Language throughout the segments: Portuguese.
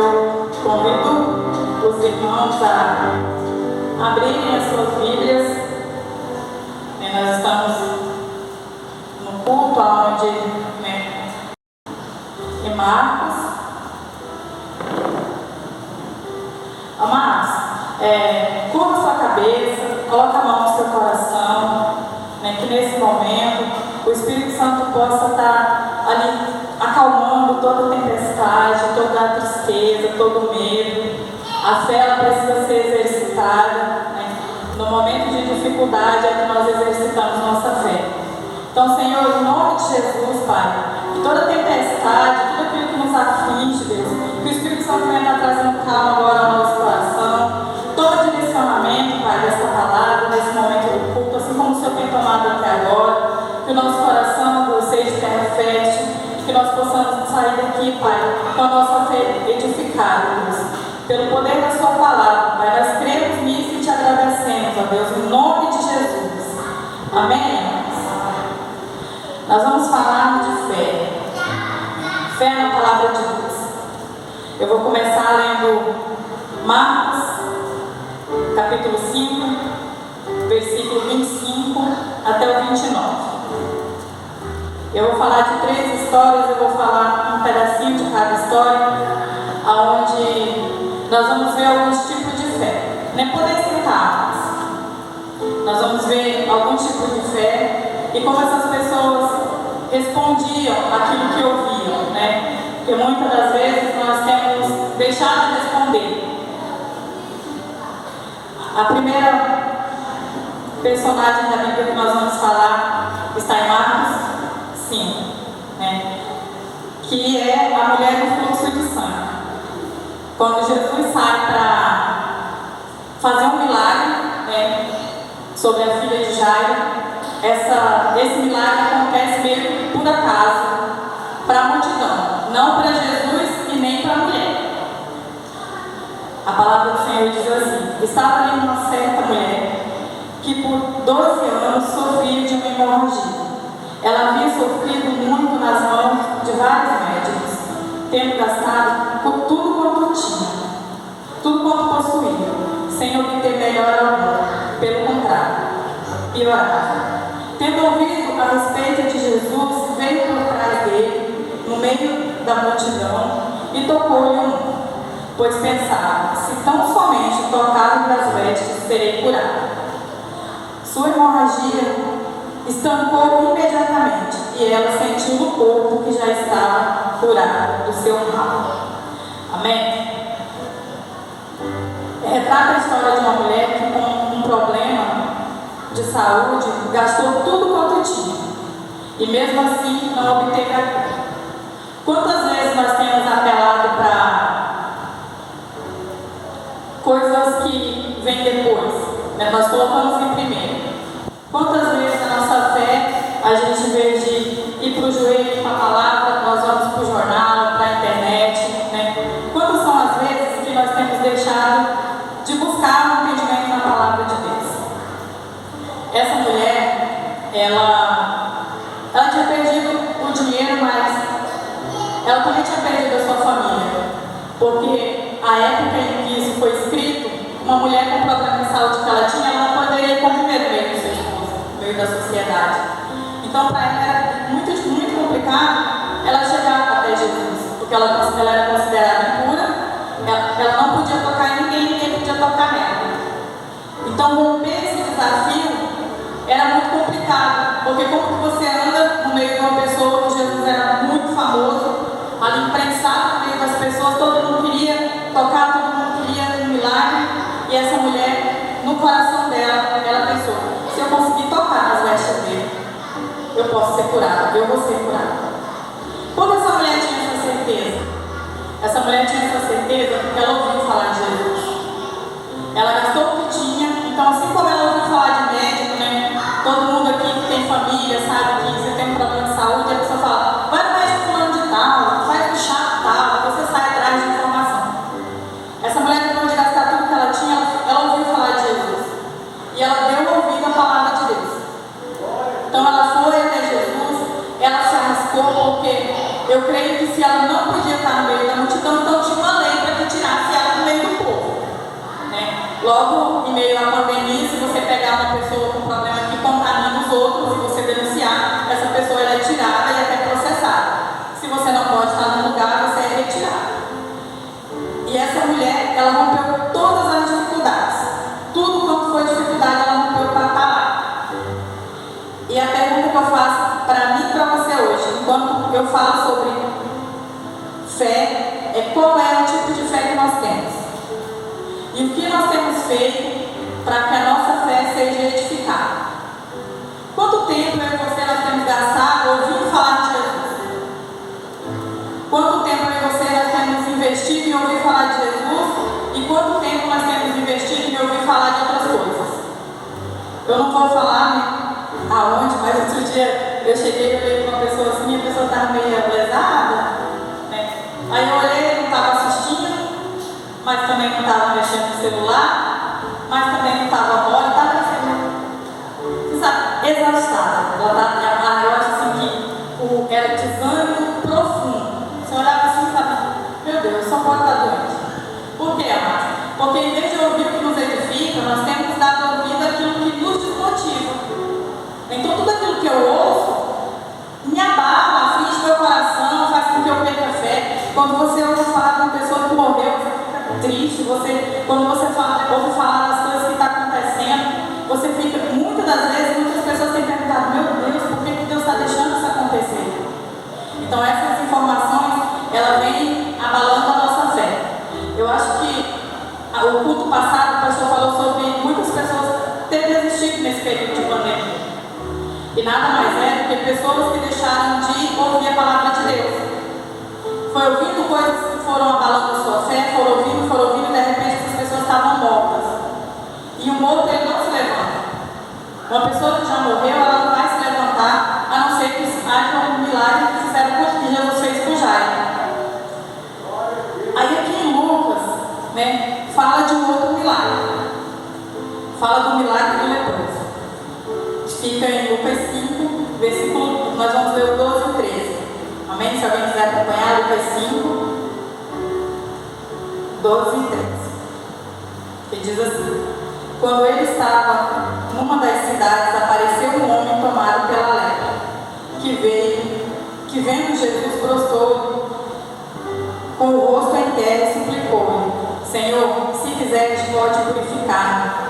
eu convido os irmãos a abrirem as suas Bíblias. Nós estamos no culto onde, em Marcos. Amados, curva sua cabeça, coloca a mão no seu coração, que nesse momento o Espírito Santo possa estar ali acalmando toda tempestade, toda a tristeza, todo o medo. A fé ela precisa ser exercitada. No momento de dificuldade é que nós exercitamos nossa fé. Então, Senhor, em nome de Jesus, Pai, que toda tempestade, tudo aquilo que nos aflige, Deus, que o Espírito Santo venha estar trazendo calma agora ao nosso coração, todo direcionamento, Pai, dessa palavra, nesse momento do culto, assim como o Senhor tem tomado até agora, que o nosso coração seja terra fértil, que nós possamos sair daqui, Pai, com a nossa fé edificada, Deus, pelo poder da Sua palavra, Pai. Nós cremos nisso e te agradecemos, ó Deus, em nome de Jesus. Amém? Nós vamos falar de fé. Fé na palavra de Deus. Eu vou começar lendo Marcos, capítulo 5, versículo 25 até o 29. Eu vou falar de 3 histórias, eu vou falar um pedacinho de cada história, onde nós vamos ver alguns tipos de fé. Nem poder citar, nós vamos ver algum tipo de fé e como essas pessoas respondiam aquilo que ouviam, Porque muitas das vezes nós temos deixado de responder. A primeira personagem da Bíblia que nós vamos falar está em Marcos 5, que é a mulher do fluxo de sangue. Quando Jesus sai para fazer um milagre sobre a filha de Jairo, esse milagre acontece meio que por acaso para a multidão, não para Jesus e nem para a mulher. A palavra do Senhor diz assim: estava ali uma certa mulher que por 12 anos sofria de uma hemorragia. Ela havia sofrido muito nas mãos de vários médicos, tendo gastado por tudo quanto tinha, tudo quanto possuía, sem obter melhora alguma. Pelo contrário, piorava. Tendo ouvido a respeito de Jesus, veio por trás dele, no meio da multidão, e tocou-lhe o mão, pois pensava: se tão somente tocar nas vestes, serei curado. Sua hemorragia estancou imediatamente, e ela sentiu no corpo que já estava curado do seu mal. Amém? Retrata a história de uma mulher que, com um problema de saúde, gastou tudo quanto tinha, e mesmo assim não obteve a cura. Quantas vezes nós temos apelado para coisas que vêm depois, Nós colocamos em primeiro. Quantas vezes na nossa fé a gente, em vez de ir para o joelho com a palavra, nós vamos para o jornal, para a internet, Quantas são as vezes que nós temos deixado de buscar um entendimento na palavra de Deus? Essa mulher, ela tinha perdido o dinheiro, mas ela também tinha perdido a sua família, porque a época em que isso foi escrito, uma mulher com problema de saúde que ela tinha, ela não poderia conviver no meio do seu esposo, no meio da sociedade. Então, para ela era muito, muito complicado ela chegar até Jesus, porque ela era considerada impura, ela não podia tocar em ninguém podia tocar nela. Então, romper esse desafio era muito complicado, porque como que você anda no meio de uma pessoa que Jesus era muito famoso, ali imprensado no meio das pessoas, todo mundo queria tocar, todo mundo queria um milagre, e essa mulher, no coração dela, ela pensou: se eu conseguir tocar nas vestes dele, eu posso ser curada, eu vou ser curada. Por que essa mulher tinha essa certeza? Essa mulher tinha essa certeza porque ela ouviu falar de Jesus. Ela gastou o que tinha, então assim como ela ouviu falar de médico, todo mundo aqui que tem família sabe que você tem um problema de saúde, a pessoa fala: vai no médico fulano de tal, faz o chá tal, você sai atrás de informação. Essa mulher, depois de gastar tudo que ela tinha, ela ouviu falar de Jesus. E ela deu ouvido à palavra de Deus. Então ela foi até Jesus, ela se arriscou, essa mulher, ela rompeu todas as dificuldades. Tudo quanto foi dificuldade, ela rompeu para estar lá. E a pergunta que eu faço para mim e para você hoje, enquanto eu falo sobre fé, é qual é o tipo de fé que nós temos. E o que nós temos feito para que a nossa fé seja edificada. Quanto tempo eu e você nós temos gastado ouvindo falar de Jesus? Quanto tempo eu e você nós temos investido em ouvir falar de Jesus? E quanto tempo nós temos investido em ouvir falar de outras coisas? Eu não vou falar, né, aonde, mas outro dia eu cheguei e olhei para uma pessoa assim, a pessoa estava meio lesada, né? Aí eu olhei, não estava assistindo, mas também não estava mexendo no celular, mas também não estava mole, estava exaustada. Eu acho assim que era desânimo profundo. Você olhava assim e falava, meu Deus, só pode estar doente. Por quê, amados? Porque em vez de ouvir o que nos edifica, nós temos dado ouvido aquilo que nos desmotiva. Então tudo aquilo que eu ouço me abala, aflige meu coração, faz com que eu perca a fé. Quando você ouve falar de uma pessoa que morreu, você fica triste. Quando você ouve falar das coisas que estão acontecendo, você fica, muitas das vezes, muitas pessoas têm perguntado, meu Deus, por que Deus está deixando isso acontecer? Então essas informações, ela vem abalando a nossa fé. Eu acho que o culto passado, o pastor falou sobre muitas pessoas terem desistido nesse período de pandemia. E nada mais é do que pessoas que deixaram de ouvir a palavra de Deus. Foi ouvindo coisas que foram abalando a sua fé, foram ouvindo, e de repente as pessoas estavam mortas. E o morto, ele não se levanta. Uma pessoa que já morreu, ela não vai se levantar, a não ser que haja um milagre que fizeram que Jesus fez com Jairo. Aí aqui em Lucas, né, fala de um outro milagre. Fala do milagre do leproso. Fica em Lucas 5, versículo, nós vamos ler o 12 e 13. Amém? Se alguém quiser acompanhar, Lucas 5, 12 e 13. Que diz assim: quando ele estava numa das cidades, apareceu um homem tomado pela lepra, que vendo Jesus, prostrou com o rosto em terra e suplicou-lhe: Senhor, se quiseres, pode purificar-me.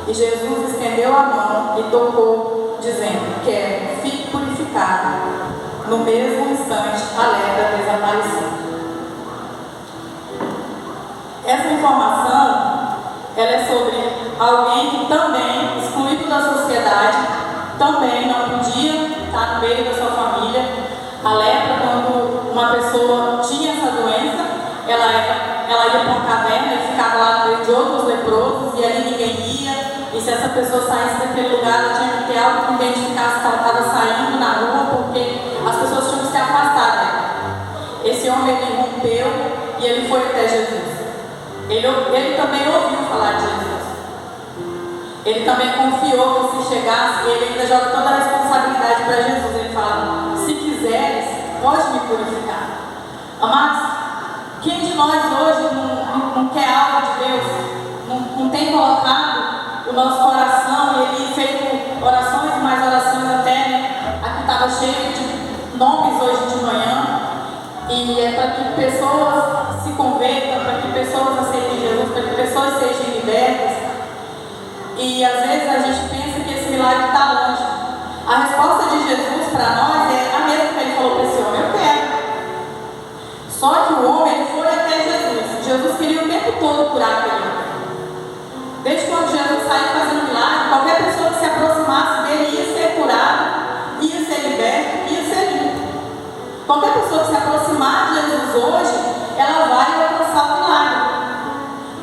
E Jesus estendeu a mão e tocou, dizendo: quero, fique purificado. No mesmo instante, a lepra desapareceu. Essa informação, ela é sobre alguém que também, excluído da sociedade, também não podia estar no meio da sua família. A lepra, quando uma pessoa tinha essa doença, ela ia para uma caverna e ficava lá no meio de outros leprosos, e ali ninguém ia. E se essa pessoa saísse daquele lugar, ela tinha que ter algo que identificasse que ela estava saindo na rua, porque as pessoas tinham que se afastar dela. Esse homem, ele rompeu e ele foi até Jesus. Ele também ouviu falar de Jesus. Ele também confiou que se chegasse, ele ainda joga toda a responsabilidade para Jesus. Ele fala: se quiseres, pode me purificar. Amados, quem de nós hoje não quer algo de Deus? Não tem colocado o nosso coração, e ele feito orações, mais orações até, né? Aqui estava cheio de nomes hoje de manhã, e é para que pessoas se convertam, para que pessoas aceitem Jesus, para que pessoas sejam libertas. E às vezes a gente pensa que esse milagre está longe. A resposta de Jesus para nós é a mesma que ele falou para esse homem: eu quero. Só que o homem, ele foi até Jesus. Jesus queria o tempo todo curar aquele homem. Desde quando Jesus saiu fazendo milagre, qualquer pessoa que se aproximasse dele ia ser curada, ia ser liberta, ia ser limpa. Qualquer pessoa que se aproximar de Jesus hoje, ela vai alcançar o milagre.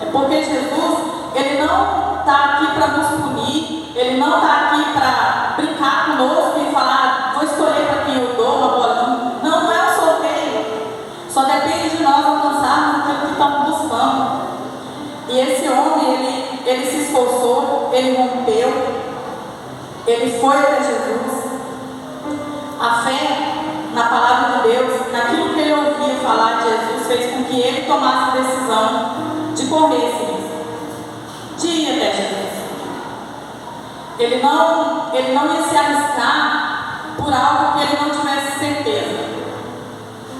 É porque Jesus, ele não está aqui para nos punir, ele não está aqui para brincar conosco e falar: vou escolher para quem eu dou uma bola. Não, não é um sorteio. Só depende de nós alcançarmos aquilo que estamos buscando. E esse homem, ele se esforçou, ele rompeu, ele foi até Jesus. A fé na palavra de Deus, naquilo que ele ouvia falar de Jesus, fez com que ele tomasse a decisão de correr esse risco, de ir até Jesus. Ele não ia se arriscar por algo que ele não tivesse certeza.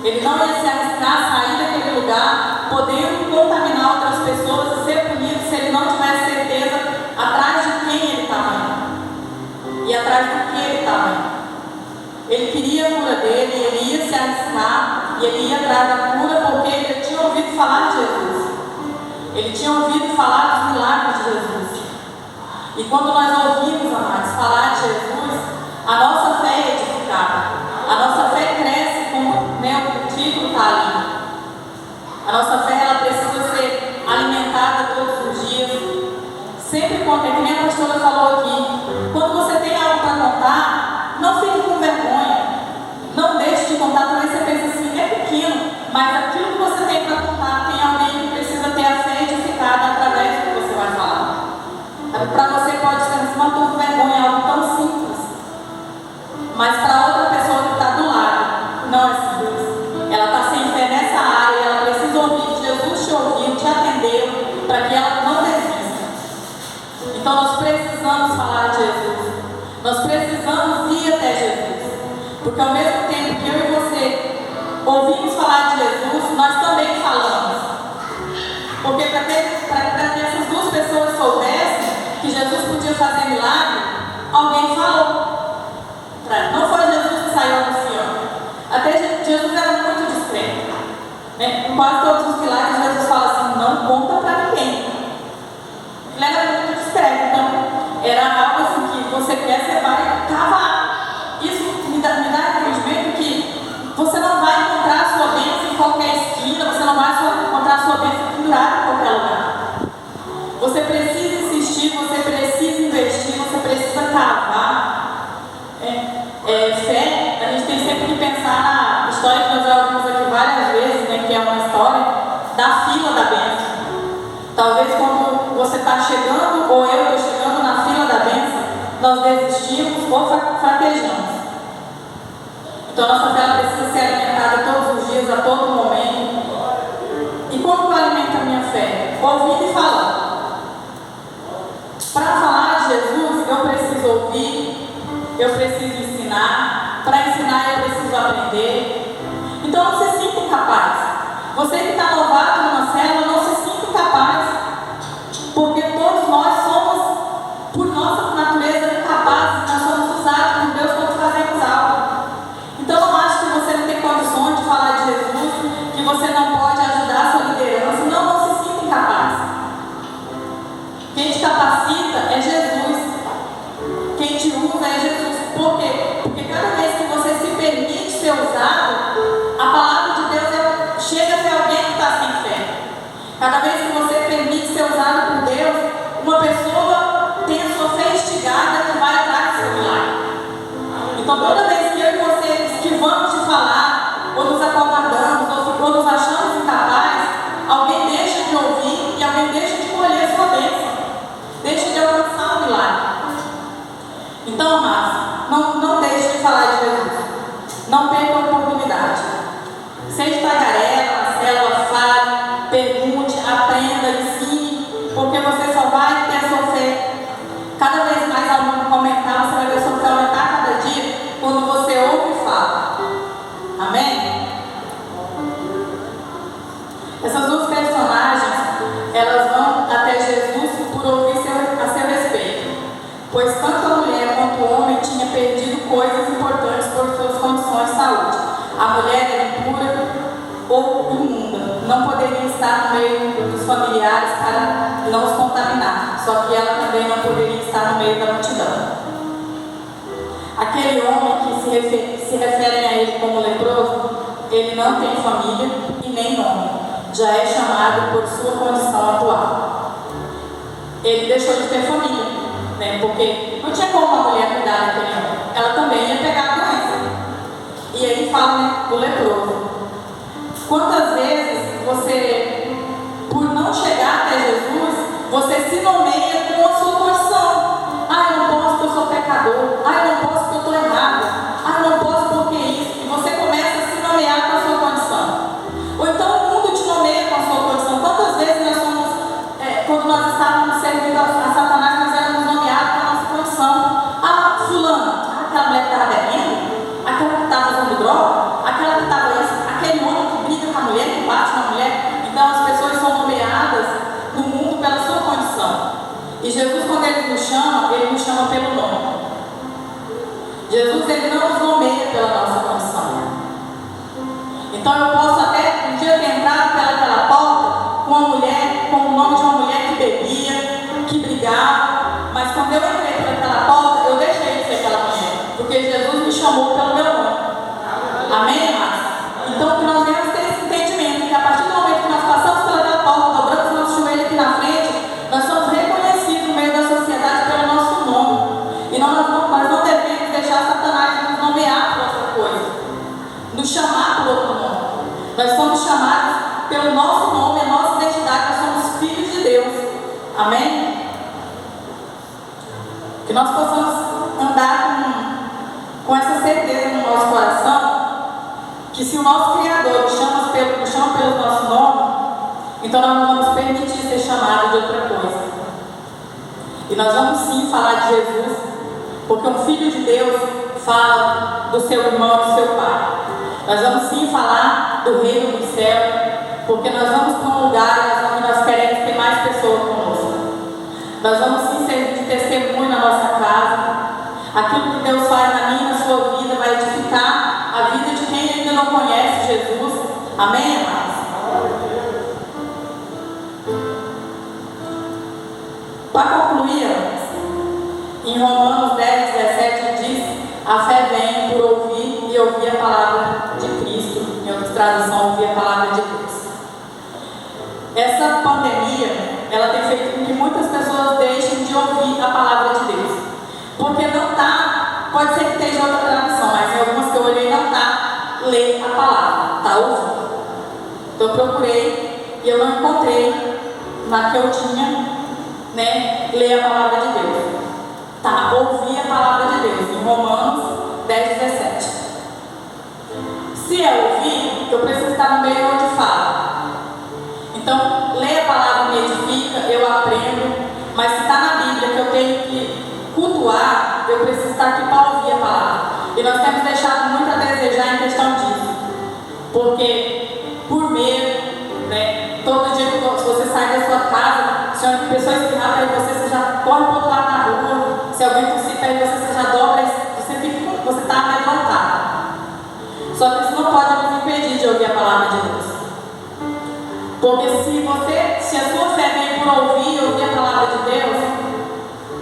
Ele não ia se arriscar a sair daquele lugar podendo contaminar outra arriscar e ele ia atrás da cura porque ele tinha ouvido falar de Jesus. Ele tinha ouvido falar dos milagres de Jesus. E quando nós ouvimos, amados, falar de Jesus, a nossa fé é edificada. A nossa fé cresce, como o título está ali. A nossa fé ela precisa ser alimentada todos os dias. Sempre quando, é que nem a pastora falou aqui, quando você tem algo para contar, não fique com vergonha. Não deixe de contar. Talvez você pense assim, é pequeno, mas aquilo que você tem para contar, tem alguém que precisa ter a fé edificada através do que você vai falar. Para você pode ser uma com vergonha, algo tão simples, mas para outra pessoa que está do lado, não é simples. Ela está sem fé nessa área, ela precisa ouvir, Jesus te ouviu, te atendeu, para que ela não desista. Então nós precisamos falar de Jesus, nós precisamos ir até Jesus, porque ao mesmo tempo que eu e você ouvimos falar de Jesus, nós também falamos. Porque para que essas duas pessoas soubessem que Jesus podia fazer milagre, alguém falou. Não foi Jesus que saiu anunciando. Até Jesus era muito discreto. Em quase todos os milagres, Jesus fala assim, não conta para ninguém. Ele era muito discreto. Então, era algo assim que você quer, você vai cavar. Isso me dá entendimento que você não vai encontrar a sua bênção em qualquer esquina, você não vai encontrar a sua bênção pendurada em qualquer lugar. Você precisa insistir, você precisa investir, você precisa cavar. Fé, a gente tem sempre que pensar na história que nós já ouvimos aqui várias vezes, né, que é uma história da fila da bênção. Talvez quando você está chegando, ou eu estou chegando na fila da bênção, nós desistimos ou fraquejamos. Então a nossa fé ela precisa ser alimentada todos os dias, a todo momento. E como eu alimento a minha fé? Ouvindo e falando. Para falar de Jesus, eu preciso ouvir, eu preciso ensinar. Para ensinar, eu preciso aprender. Então não se sinta incapaz. Você que está novato numa célula, não se sinta incapaz. Porque todos nós somos, por nossa natureza, incapazes. Nós somos usados por Deus quando fazemos algo. Então não acho que você não tem condições de falar de Jesus, que você não pode ajudar a sua liderança. Não se sinta incapaz. Quem te capacita é Jesus. Quem te usa é Jesus. Por quê? Porque cada vez que você se permite ser usado, a palavra de Deus chega até alguém que está sem fé. Cada vez que você permite ser usado por Deus, uma pessoa tem a sua fé instigada que vai atrás do seu milagre. Então toda vez que eu e você esquivamos de falar, ou nos acovardamos, ou nos achamos incapazes, alguém deixa de ouvir e alguém deixa de colher a sua bênção. Deixa de alcançar o milagre. Então, amados, não deixe de falar de Jesus. Não perca a oportunidade. Seja tagarela, na célula, fale, pergunte, aprenda, ensine, porque você só vai ter a sua fé. Cada vez mais aumentar, você vai ver a sua fé aumentar cada dia, quando você ouve e fala. Amém? Essas duas personagens, elas vão até Jesus por ouvir a seu respeito, pois tanto a mulher quanto o homem tinha perdido coisas importantes por suas condições de saúde. A mulher era impura ou imunda, não poderia estar no meio dos familiares para não os contaminar, só que ela também não poderia estar no meio da multidão. Aquele homem que se referem a ele como leproso, ele não tem família e nem nome, já é chamado por sua condição atual. Ele deixou de ter família, né? Porque não tinha como a mulher cuidar daquele homem, ela também ia pegar a doença. E aí fala, né, do leproso. Quantas vezes você, por não chegar até Jesus, você se nomeia com a sua condição? Ah, eu não posso porque eu sou pecador. Ah, eu não posso porque eu estou errado. Ah, eu não posso porque isso. E você começa a se nomear com a sua condição. Ou então o mundo te nomeia com a sua condição. Quantas vezes nós somos, quando nós estávamos servindo a Satanás, nós éramos nomeados com a nossa condição. Ah, fulano, aquela mulher que estava bebendo, aquela que estava usando droga, aquela que estava isso, aquele homem que briga com a mulher, que bate na mulher. Então as pessoas são nomeadas no mundo pela sua condição. E Jesus, quando ele nos chama pelo nome. Jesus, ele não nos nomeia pela nossa condição. Então eu posso até um dia ter entrado pelaquela porta com uma mulher, com o nome de uma mulher que bebia, que brigava, mas quando eu entrei pelaquela porta, eu deixei de ser aquela mulher, porque Jesus me chamou pelo meu nome. Amém, amados? Então que nós devemos ter esse entendimento, que a partir do momento que nós passamos pelaquela porta, dobramos o nosso joelho aqui na frente, nós somos reconhecidos no meio da sociedade pelo nosso nome. E nós não devemos deixar Satanás nos nomear por outra coisa, nos chamar por outro nome. Nós somos chamados pelo nosso nome, a nossa identidade, nós somos filhos de Deus. Amém? Que nós possamos andar com essa certeza no nosso coração, que se o nosso Criador nos chama pelo nosso nome, então nós não vamos permitir ser chamado de outra coisa. E nós vamos sim falar de Jesus, porque um filho de Deus fala do seu irmão e do seu pai. Nós vamos sim falar do reino do céu, porque nós vamos para um lugar onde nós queremos ter mais pessoas conosco. Nós vamos sim servir de testemunho na nossa casa. Aquilo que Deus faz na minha e na sua vida vai edificar a vida de quem ainda não conhece Jesus. Amém, amados? Para concluir, em Romanos 10, 17 diz: a fé vem por ouvir e ouvir a palavra de Cristo. Em outra tradução, ouvir a palavra de Deus. Essa pandemia, ela tem feito com que muitas pessoas deixem de ouvir a palavra de Deus, porque não está, pode ser que esteja outra tradução, mas em algumas que eu olhei não está ler a palavra, está ouvindo. Então eu procurei e eu não encontrei na que eu tinha, ler a palavra de Deus. Tá, ouvir a palavra de Deus, em Romanos 10, 17. Se é ouvir, eu preciso estar no meio onde fala. Então, ler a palavra me edifica, eu aprendo, mas se está na Bíblia que eu tenho que cultuar, eu preciso estar aqui para ouvir a palavra. E nós temos deixado muito a desejar em questão disso, porque por medo, todo dia que você sai da sua casa, se uma pessoa espirrar para você já corre para o outro lado na rua. Se alguém tossir para você já dobra, você está amedrontado. Só que isso não pode nos impedir de ouvir a palavra de Deus. Porque se a sua fé vem por ouvir a palavra de Deus,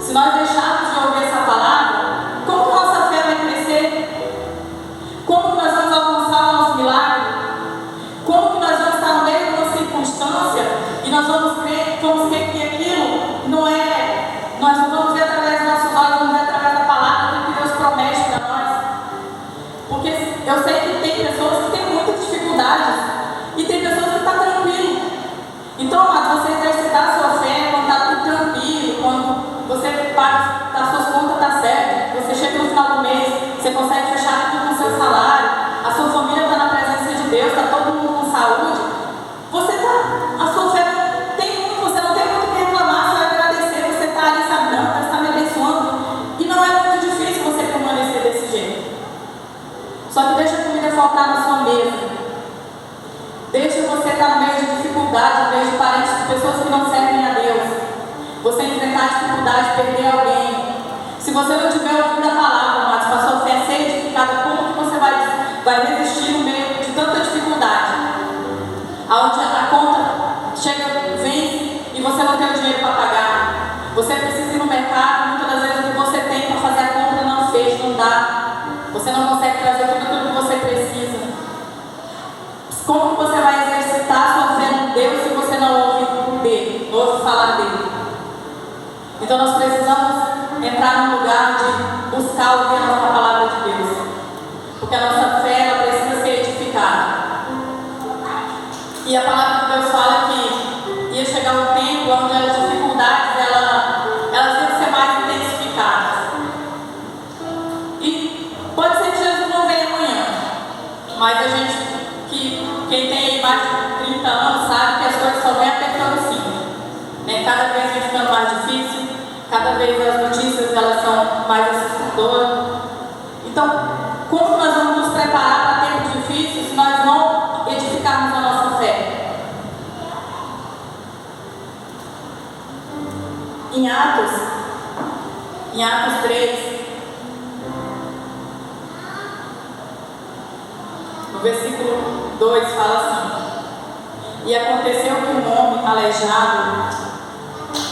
se nós deixarmos de ouvir essa palavra, como que nossa fé vai crescer? Como que nós vamos alcançar o nosso milagre? Como que nós vamos estar no meio de uma circunstância e nós vamos crer que aquilo não é, nós não vamos ver através dos nossos olhos, vamos ver através da palavra que Deus promete para nós. Porque eu sei que tem pessoas que têm muitas dificuldades e tem pessoas que estão tranquilas. Então, amado, você exercitar a sua fé quando está tudo tranquilo, quando você paga, as suas contas estão certas, você chega no final do mês, você consegue fechar tudo com o seu salário, a sua família está na presença de Deus, está todo mundo com saúde, a sua fé você não tem muito o que reclamar, você vai agradecer, você está ali sabendo, Deus está me abençoando, e não é muito difícil você permanecer desse jeito. Só que deixa a comida faltar na sua mesa. Deixa você estar no meio de dificuldade, no meio de parentes, de pessoas que não servem a Deus. Você enfrentar dificuldade, perder alguém. Se você não tiver ouvido a palavra, mas para a sua fé ser edificada, como que você vai resistir no meio de tanta dificuldade? Onde a conta vem e você não tem o dinheiro para pagar. Você precisa ir no mercado, muitas das vezes o que você tem para fazer a compra não fez, não dá. Você não consegue trazer tudo aquilo que você precisa. Como que você vai exercitar a sua fé em Deus se você não ouve dele, não ouve falar dele? Então nós precisamos entrar num lugar de buscar ouvir a nossa palavra de Deus, porque a nossa fé ela precisa ser edificada. E a palavra de Deus fala que ia chegar um tempo onde as dificuldades elas iam ser mais intensificadas. E pode ser que Jesus não venha amanhã, mas a gente quem tem mais de 30 anos sabe que as coisas só vêm apertando o cinto. Cada vez vai ficando mais difícil, cada vez as notícias elas são mais assustadoras. Então, como nós vamos nos preparar para tempos difíceis se nós não edificarmos a nossa fé? Em Atos 3, no versículo 2 fala assim: e aconteceu que um homem aleijado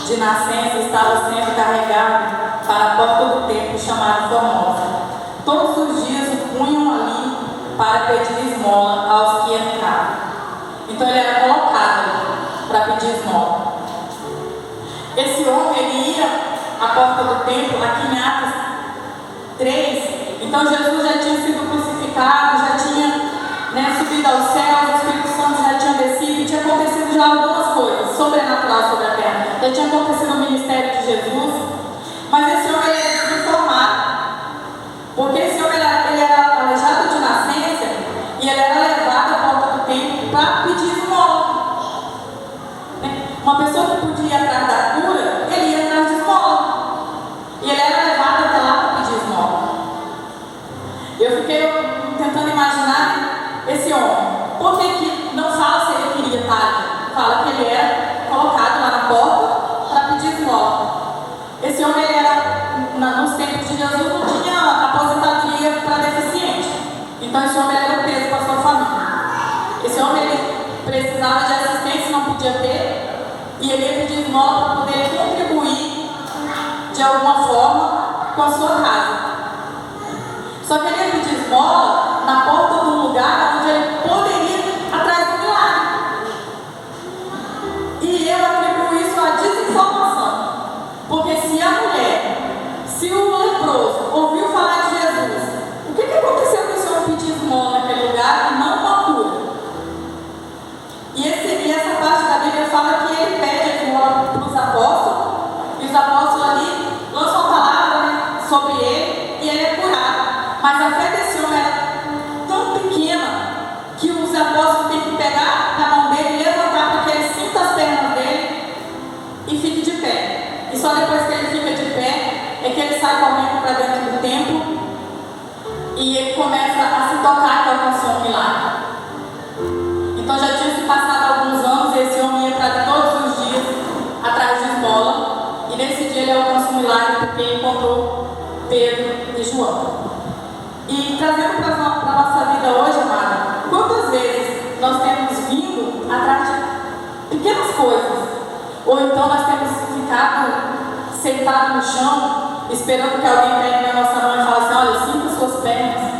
de nascença estava sendo carregado para a porta do templo chamado Formosa. Todos os dias o punham ali para pedir esmola aos que entravam. Então ele era colocado para pedir esmola. Esse homem, ele ia à porta do templo, aqui em Atos 3. Então Jesus já tinha sido crucificado, já tinha subido aos céus, o Espírito Santo já tinha descido, e tinha acontecido já algumas coisas sobrenaturais sobre a terra. Já tinha acontecido o ministério de Jesus, mas esse homem era desinformado, porque esse homem ele era aleijado de nascença e ele era levado à porta do templo para pedir esmola. Uma pessoa que podia ir atrás da cura, ele ia atrás de esmola, e ele era levado até lá para pedir esmola. Eu fiquei tentando imaginar esse homem. Por que não fala se ele queria estar ali? Fala que ele era colocado lá na porta para pedir esmola. Esse homem, ele era, nos tempos de Jesus, não tinha aposentadoria para deficiente. Então esse homem era preso para sua família. Esse homem, ele precisava de assistência, não podia ter, e ele ia pedir esmola para poder contribuir de alguma forma com a sua casa. Só que ele ia pedir esmola na porta do lugar onde ele poderia ir atrás do milagre. E eu atribuo isso à desinformação. Porque se a mulher, se o leproso ouviu falar de Jesus, o que aconteceu com esse homem pedir esmola naquele lugar e não uma cura? E essa parte da Bíblia fala que ele pede a esmola para os apóstolos, e os apóstolos ali lançam a palavra sobre ele e ele é curado. Mas a fé desse homem era tão pequena que os apóstolos têm que pegar na mão dele e levantar para que ele sinta as pernas dele e fique de pé. E só depois que ele fica de pé é que ele sai correndo para dentro do templo e ele começa a se tocar que alcançou um milagre. Então já tinha se passado alguns anos e esse homem ia para todos os dias atrás de esmola, e nesse dia ele alcança um milagre porque encontrou Pedro e João. E trazendo para a nossa vida hoje, amada, quantas vezes nós temos vindo atrás de pequenas coisas, ou então nós temos ficado sentados no chão, esperando que alguém pegue na nossa mão e fale assim: olha, sinta suas pernas.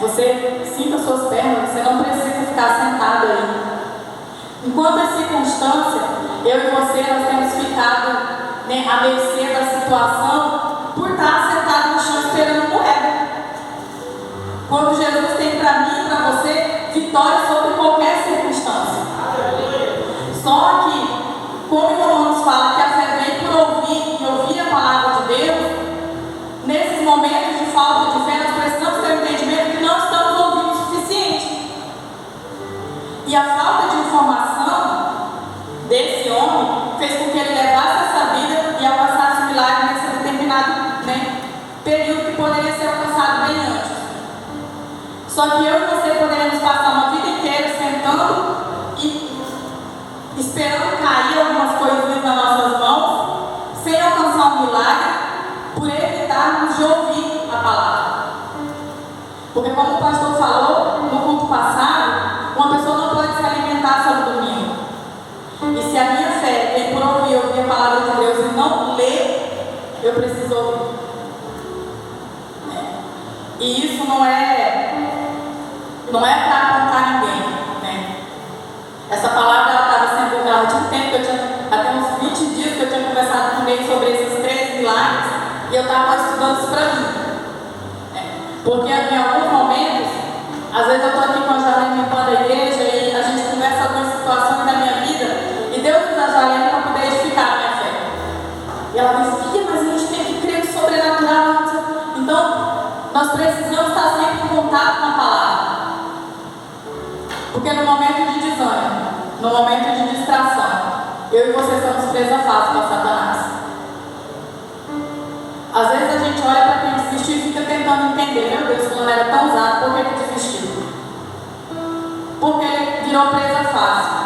Você sinta suas pernas, você não precisa ficar sentado aí. Enquanto a circunstância, eu e você, nós temos ficado à mercê da situação por estar sentado no chão esperando moeda. Quando Jesus tem para mim e para você vitória sobre qualquer circunstância. Só que, como o Romanos fala que a fé vem por ouvir e ouvir a palavra de Deus, nesses momentos de falta de fé, nós precisamos ter o entendimento que não estamos ouvindo o suficiente. E a falta de informação desse homem fez com que ele levasse essa vida e alcançasse o milagre nesse determinado período que poderia ser alcançado bem antes. Só que eu e você poderíamos passar uma vida inteira sentando e esperando cair algumas coisas nas nossas mãos, sem alcançar um milagre, por evitarmos de ouvir a palavra. Porque, como o pastor falou no culto passado, uma pessoa não pode se alimentar só no domingo. E se a minha fé vem por ouvir a palavra de Deus e não ler, eu preciso ouvir. E isso não é para apontar ninguém. Essa palavra ela tinha um tempo que eu tinha, até uns 20 dias que eu tinha conversado com ele sobre esses 3 milagres, e eu estava estudando isso para mim. Porque em alguns momentos, às vezes eu estou aqui com a Jarlene limpando a igreja e a gente conversa algumas situações da minha vida, e Deus usa a Jarlene para poder edificar a minha fé. E ela diz: filha, mas a gente tem que crer no sobrenatural. Então, nós precisamos estar sempre em contato com a palavra. Porque no momento de desânimo, no momento de distração, eu e você somos presa fácil para Satanás. Às vezes a gente olha para quem desistiu e fica tentando entender: meu Deus, fulano era tão usado, por que ele desistiu? Porque ele virou presa fácil.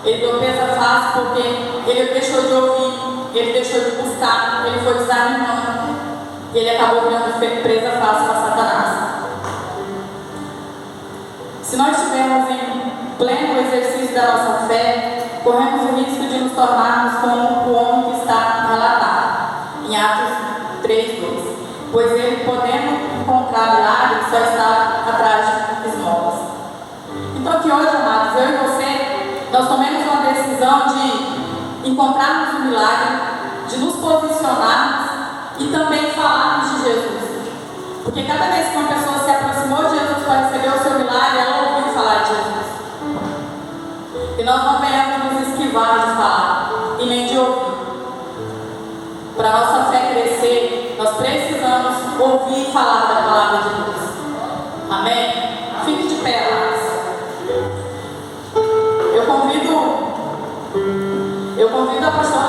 Ele virou presa fácil porque ele deixou de ouvir, ele deixou de buscar, ele foi desanimando, e ele acabou virando presa fácil para Satanás. Se nós estivermos em pleno exercício da nossa fé, corremos o risco de nos tornarmos como o homem que está relatado, em Atos 3:2. Pois ele, podendo encontrar milagres, só está atrás de esmolas. Então que hoje, amados, eu e você, nós tomemos uma decisão de encontrarmos um milagre, de nos posicionarmos e também falarmos de Jesus. Porque cada vez que uma pessoa se aproximou de Jesus para receber o seu milagre, ela ouviu falar de Jesus. E nós não venhamos nos esquivar de falar e nem de ouvir. Para a nossa fé crescer, nós precisamos ouvir falar da palavra de Deus. Amém? Fique de pé, amados. Eu convido a pastora